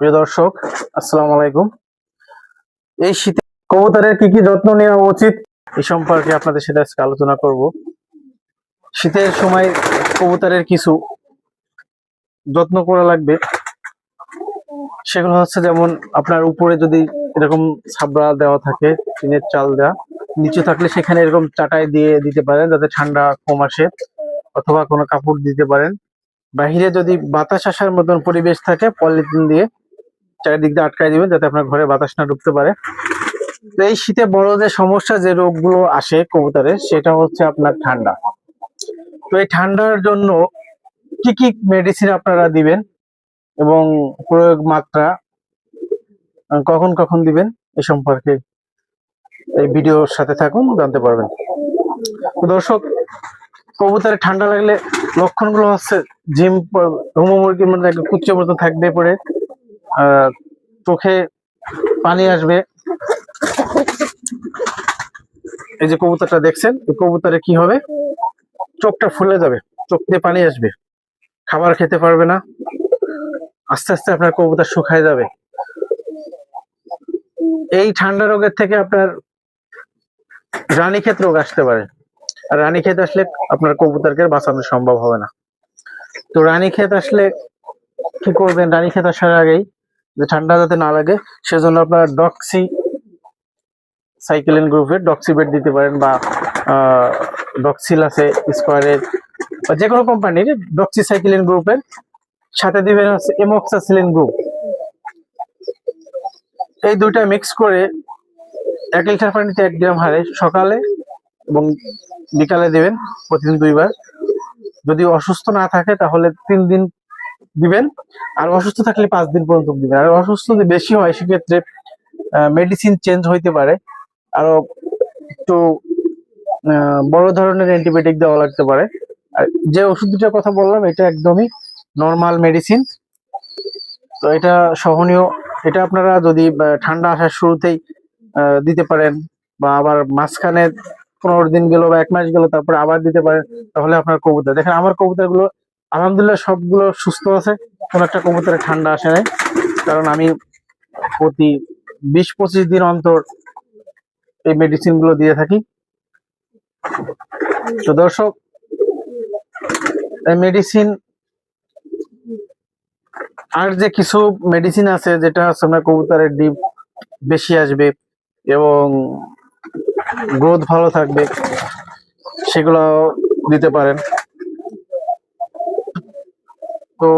প্রিয় দর্শক, আসসালামু আলাইকুম। এই শীতে কবুতরের কি কি যত্ন নেওয়া উচিত এই সম্পর্কে আপনাদের সাথে আজকে আলোচনা করব। শীতের সময় কবুতরের কিছু যত্ন করা লাগবে, সেগুলো হচ্ছে যেমন আপনার উপরে যদি এরকম ছাবড়া দেওয়া থাকে, টিনের চাল দেওয়া, নিচে থাকলে সেখানে এরকম চাটাই দিয়ে দিতে পারেন যাতে ঠান্ডা কম আসে, অথবা কোনো কাপড় দিতে পারেন। বাহিরে যদি বাতাস আসার মতন পরিবেশ থাকে, পলিথিন দিয়ে চারিদিক দিয়ে আটকায় দিবেন যাতে আপনার ঘরে বাতাস না ঢুকতে পারে। তো এই শীতে বড় যে সমস্যা, যে রোগগুলো আসে কবুতরের, সেটা হচ্ছে আপনার ঠান্ডা। তো এই ঠান্ডার জন্য কি কি মেডিসিন আপনারা দিবেন এবং প্রয়োগ মাত্রা কখন কখন দিবেন এ সম্পর্কে এই ভিডিওর সাথে থাকুন, জানতে পারবেন। তো দর্শক, কবুতরে ঠান্ডা লাগলে লক্ষণগুলো হচ্ছে হুমো মুরগির মধ্যে একটা কুচ্চের মতো থাকবে, পরে চোখে পানি আসবে। এই যে কবুতরটা দেখছেন, এই কবুতরে কি হবে, চোখটা ফুলে যাবে, চোখ দিয়ে পানি আসবে, খাবার খেতে পারবে না, আস্তে আস্তে আপনার কবুতর শুকায় যাবে। এই ঠান্ডা রোগের থেকে আপনার রানীক্ষেত রোগ আসতে পারে, আর রানীক্ষেত আসলে আপনার কবুতরকে বাঁচানো সম্ভব হবে না। তো রানীক্ষেত আসলে কি করবেন, রানীক্ষেত আসার আগেই যে ঠান্ডা যাতে না লাগে সেজন্য আপনার ডক্সি সাইক্লিন গ্রুপের ডক্সিবেট দিতে পারেন, বা ডক্সিল আছে স্কোয়ারের, বা যে কোনো কোম্পানির ডক্সি সাইক্লিন গ্রুপের সাথে দিবেন হচ্ছে এমক্সাসিলিন গ্রুপ। এই দুইটা মিক্স করে 1 লিটার পানিতে 1 গ্রাম হারে সকালে এবং বিকালে দিবেন, প্রতিদিন 2 বার। যদি অসুস্থ না থাকে তাহলে 3 দিন দিবেন, আর অসুস্থ থাকলে 5 দিন পর্যন্ত দিবেন। আর অসুস্থ যদি বেশি হয় সেক্ষেত্রে মেডিসিন চেঞ্জ হইতে পারে, আরো একটু বড় ধরনের অ্যান্টিবায়োটিক দেওয়া লাগতে পারে। আর যে ওষুধ দুটার কথা বললাম এটা একদমই নর্মাল মেডিসিন, তো এটা সহনীয়। এটা আপনারা যদি ঠান্ডা আসার শুরুতেই দিতে পারেন, বা আবার মাঝখানে 15 দিন গেল বা 1 মাস গেল তারপরে আবার দিতে পারেন, তাহলে আপনার কবুতর দেখেন, আমার কবুতর গুলো আলহামদুলিল্লাহ সবগুলো সুস্থ আছে, কোন একটা কবুতরে ঠান্ডা আসে নাই। কারণ আমি প্রতি 20-25 দিন অন্তর এই মেডিসিন গুলো দিয়ে থাকি। তো দর্শক, এই মেডিসিন আর যে কিছু মেডিসিন আছে যেটা হচ্ছে আপনার কবুতরের ডিম বেশি আসবে এবং গ্রোথ ভালো থাকবে, সেগুলো দিতে পারেন। তো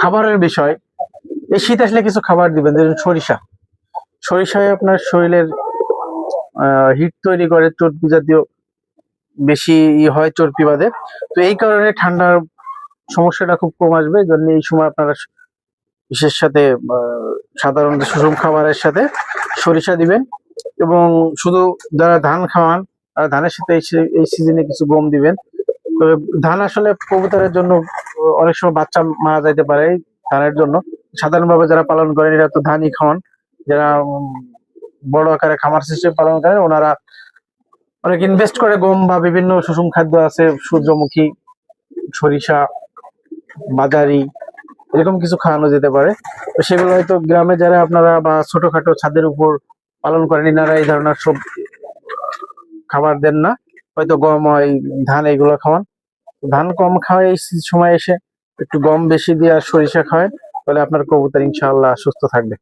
খাবারের বিষয়, এই শীত আসলে কিছু খাবার দিবেন, যেমন সরিষায় আপনার শরীরের হিট তৈরি করে, চর্বি জাতীয় বেশি হয়, চর্বি বাদে। তো এই কারণে ঠান্ডার সমস্যাটা খুব কম আসবে। এই জন্য এই সময় আপনারা বিশেষ সাথে সাধারণত সুষম খাবারের সাথে সরিষা দিবেন, এবং শুধু যারা ধান খাওয়ান ধানের সাথে এই সিজনে কিছু গম দিবেন। তবে ধান আসলে কবুতরের জন্য অনেক সময় বাচ্চা মারা যাইতে পারে, ধানের জন্য সাধারণভাবে যারা পালন করেন এরা তো ধানই খাওয়ান। যারা বড় আকারে খামার সিস্টেম পালন করেন ওনারা অনেক ইনভেস্ট করে গম বা বিভিন্ন সুষম খাদ্য আছে, সূর্যমুখী, সরিষা, বাজারি, এরকম কিছু খাওয়ানো যেতে পারে। তো সেগুলো হয়তো গ্রামে যারা আপনারা বা ছোটখাটো ছাদের উপর পালন করেন এনারা এই ধরনের সব খাবার দেন না, হয়তো গম, ধান এগুলো খাওয়ান। ধান কম খাওয়ায় এই সময় এসে একটু গম বেশি দিয়ে আর সরিষা খাওয়ায়, তাহলে আপনার কবুতর ইনশাআল্লাহ সুস্থ থাকবে।